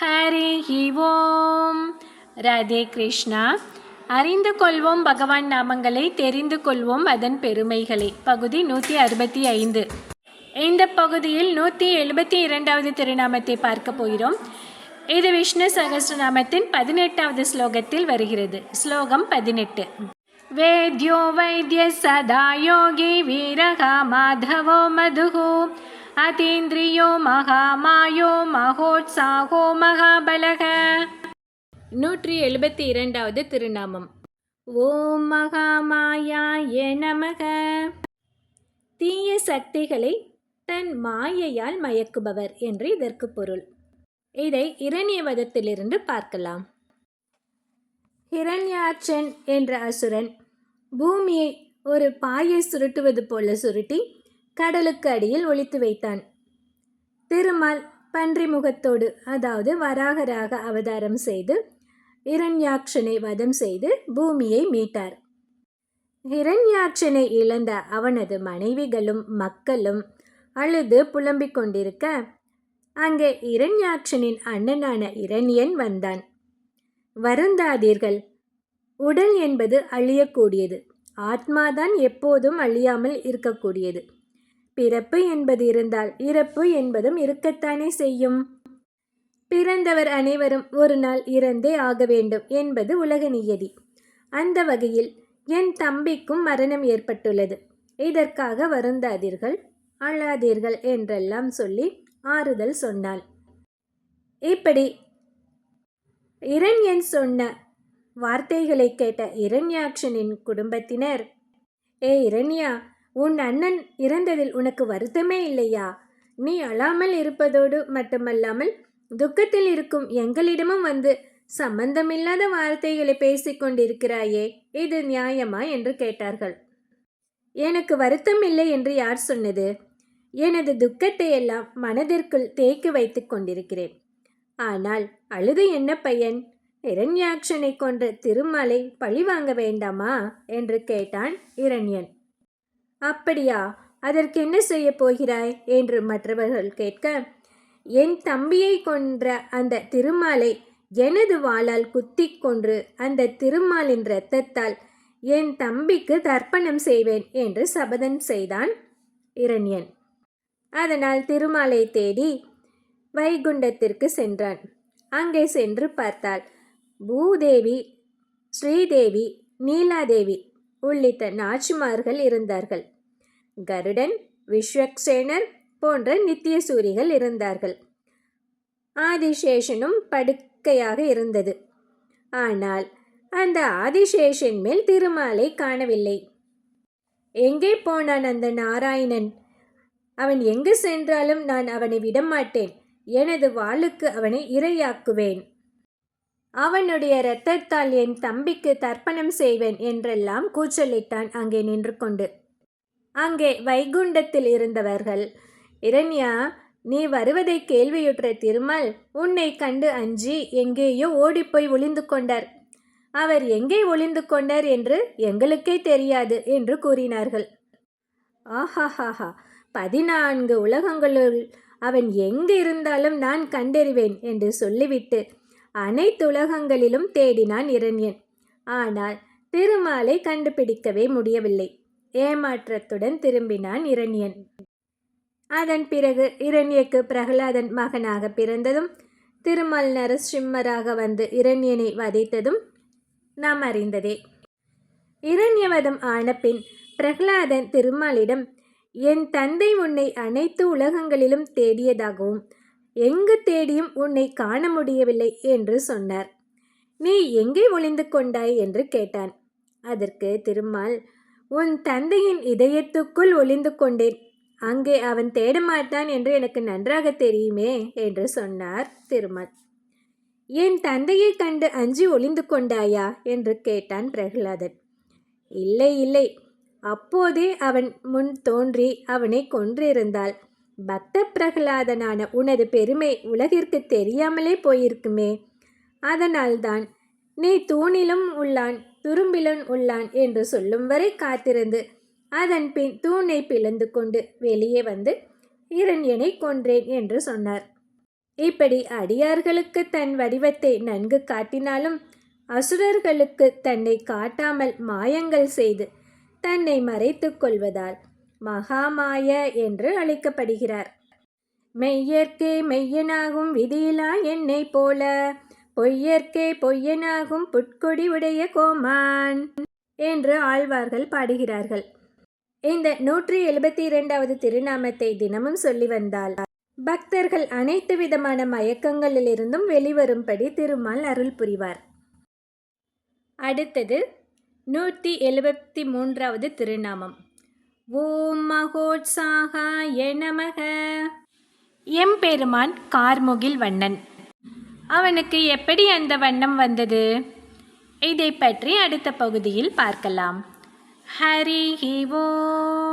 ஹரிஹி ஓம். ராதே கிருஷ்ணா. அறிந்து கொள்வோம் பகவான் நாமங்களை, தெரிந்து கொள்வோம் அதன் பெருமைகளை. பகுதி 165. இந்த பகுதியில் 172வது திருநாமத்தை பார்க்க போகிறோம். இது விஷ்ணு சகஸ்ரநாமத்தின் 18வது ஸ்லோகத்தில் வருகிறது. ஸ்லோகம் 18. வேத்யோ வைத்ய சதா யோகி வீரகா மாதவோ மதுஹு அதீந்திரியோ மகாமாயோ மகோத்சாகோ மகாபலக. 172வது திருநாமம். ஓம் மகாமாயாய நமக. தீய சக்திகளை தன் மாயையால் மயக்குபவர் என்று இதற்கு பொருள். இதை இரண்யவதத்திலிருந்து பார்க்கலாம். ஹிரண்யாட்சன் என்ற அசுரன் பூமியை ஒரு பாயை சுருட்டுவது போல சுருட்டி கடலுக்கு அடியில் ஒளித்து வைத்தான். திருமால் பன்றி முகத்தோடு, அதாவது வராகராக அவதாரம் செய்து ஹிரண்யாட்சனை வதம் செய்து பூமியை மீட்டார். ஹிரண்யாட்சனை இழந்த அவனது மனைவிகளும் மக்களும் அழுது புலம்பிக் கொண்டிருக்க, அங்கே ஹிரண்யாட்சனின் அண்ணனான இரணியன் வந்தான். வருந்தாதீர்கள், உடல் என்பது அழியக்கூடியது, ஆத்மாதான் எப்போதும் அழியாமல் இருக்கக்கூடியது. பிறப்பு என்பது இருந்தால் இறப்பு என்பதும் இருக்கத்தானே செய்யும். பிறந்தவர் அனைவரும் ஒரு நாள் இறந்தே ஆக வேண்டும் என்பது உலக நியதி. அந்த வகையில் என் தம்பிக்கும் மரணம் ஏற்பட்டுள்ளது. இதற்காக வருந்தாதீர்கள், அழாதீர்கள் என்றெல்லாம் சொல்லி ஆறுதல் சொன்னாள். இப்படி இரண்யன் சொன்ன வார்த்தைகளை கேட்ட இரண்யாட்சனின் குடும்பத்தினர், ஏ இரண்யா, உன் அண்ணன் இறந்ததில் உனக்கு வருத்தமே இல்லையா? நீ அழாமல் இருப்பதோடு மட்டுமல்லாமல் துக்கத்தில் இருக்கும் எங்களிடமும் வந்து சம்பந்தமில்லாத வார்த்தைகளை பேசிக்கொண்டிருக்கிறாயே, இது நியாயமா என்று கேட்டார்கள். எனக்கு வருத்தம் இல்லை என்று யார் சொன்னது? எனது துக்கத்தை எல்லாம் மனதிற்குள் தேக்கி வைத்து கொண்டிருக்கிறேன். ஆனால் அழுது என்ன பயன்? இரண்யாட்சனை கொன்ற திருமாலை பழி வாங்க வேண்டாமா என்று கேட்டான் இரண்யன். அப்படியா, அதற்கு என்ன செய்ய போகிறாய் என்று மற்றவர்கள் கேட்க, என் தம்பியை கொன்ற அந்த திருமாலை எனது வாளால் குத்தி கொன்று அந்த திருமாலின் இரத்தத்தால் என் தம்பிக்கு தர்ப்பணம் செய்வேன் என்று சபதம் செய்தான் இரண்யன். அதனால் திருமாலை தேடி வைகுண்டத்திற்கு சென்றான். அங்கே சென்று பார்த்தால் பூதேவி, ஸ்ரீதேவி, நீலாதேவி உள்ளிட்ட நாச்சிமார்கள் இருந்தார்கள். கருடன், விஸ்வக்சேனர் போன்ற நித்திய சூரிகள் இருந்தார்கள். ஆதிசேஷனும் படுக்கையாக இருந்தது. ஆனால் அந்த ஆதிசேஷன் மேல் திருமாலை காணவில்லை. எங்கே போனான் அந்த நாராயணன்? அவன் எங்கு சென்றாலும் நான் அவனை விடமாட்டேன். எனது வாளுக்கு அவனை இரையாக்குவேன். அவனுடைய இரத்தத்தால் என் தம்பிக்கு தர்ப்பணம் செய்வேன் என்றெல்லாம் கூச்சலிட்டான் அங்கே நின்று கொண்டு. அங்கே வைகுண்டத்தில் இருந்தவர்கள், இரண்யா, நீ வருவதை கேள்வியுற்ற திருமால் உன்னை கண்டு அஞ்சி எங்கேயோ ஓடிப்போய் ஒளிந்து கொண்டார். அவர் எங்கே ஒளிந்து கொண்டார் என்று எங்களுக்கே தெரியாது என்று கூறினார்கள். ஆஹாஹாஹா, 14 உலகங்களுள் அவன் எங்கு இருந்தாலும் நான் கண்டறிவேன் என்று சொல்லிவிட்டு அனைத்து உலகங்களிலும் தேடினான் இரண்யன். ஆனால் திருமாலை கண்டுபிடிக்கவே முடியவில்லை. ஏமாற்றத்துடன் திரும்பினான் இரண்யன். அதன் பிறகு இரண்யக்கு பிரகலாதன் மகனாக பிறந்ததும் திருமால் நரசிம்மராக வந்து இரண்யனை வதைத்ததும் நாம் அறிந்ததே. இரண்யவதம் ஆன பின் பிரகலாதன் திருமாலிடம், என் தந்தை உன்னை அனைத்து உலகங்களிலும் தேடியதாகவும் எங்கு தேடியும் உன்னை காண முடியவில்லை என்று சொன்னார். நீ எங்கே ஒளிந்து கொண்டாய் என்று கேட்டான். அதற்கு திருமால், உன் தந்தையின் இதயத்துக்குள் ஒளிந்து கொண்டேன். அங்கே அவன் தேடமாட்டான் என்று எனக்கு நன்றாக தெரியுமே என்று சொன்னார் திருமால். என் தந்தையை கண்டு அஞ்சி ஒளிந்து கொண்டாயா என்று கேட்டான் பிரகலாதன். இல்லை இல்லை, அப்போதே அவன் முன் தோன்றி அவனை கொன்றிருந்தால் பக்த பிரகலாதனான உனது பெருமை உலகிற்கு தெரியாமலே போயிருக்குமே. அதனால்தான் நீ தூணிலும் உள்ளான் துரும்பிலும் உள்ளான் என்று சொல்லும் வரை காத்திருந்து அதன் பின் தூணை பிளந்து கொண்டு வெளியே வந்து இரண்யனை கொன்றேன் என்று சொன்னார். இப்படி அடியார்களுக்கு தன் வடிவத்தை நன்கு காட்டினாலும் அசுரர்களுக்கு தன்னை காட்டாமல் மாயங்கள் செய்து தன்னை மறைத்துக் கொள்வதால் மகாமாய என்று அழைக்கப்படுகிறார். மெய்யற்கே மெய்யனாகும் விதியிலா என்னை போல பொய்யற்கே பொய்யனாகும் புட்கொடி உடைய கோமான் என்று ஆழ்வார்கள் பாடுகிறார்கள். இந்த 172வது திருநாமத்தை தினமும் சொல்லி வந்தால் பக்தர்கள் அனைத்து விதமான மயக்கங்களிலிருந்தும் வெளிவரும்படி திருமால் அருள் புரிவார். அடுத்தது 173வது திருநாமம். ஓம் மகோத்சாகாய நமக. எம்பெருமான் கார்முகில் வண்ணன். அவனுக்கு எப்படி அந்த வண்ணம் வந்தது? இதை பற்றி அடுத்த பகுதியில் பார்க்கலாம். ஹரி ஓம்.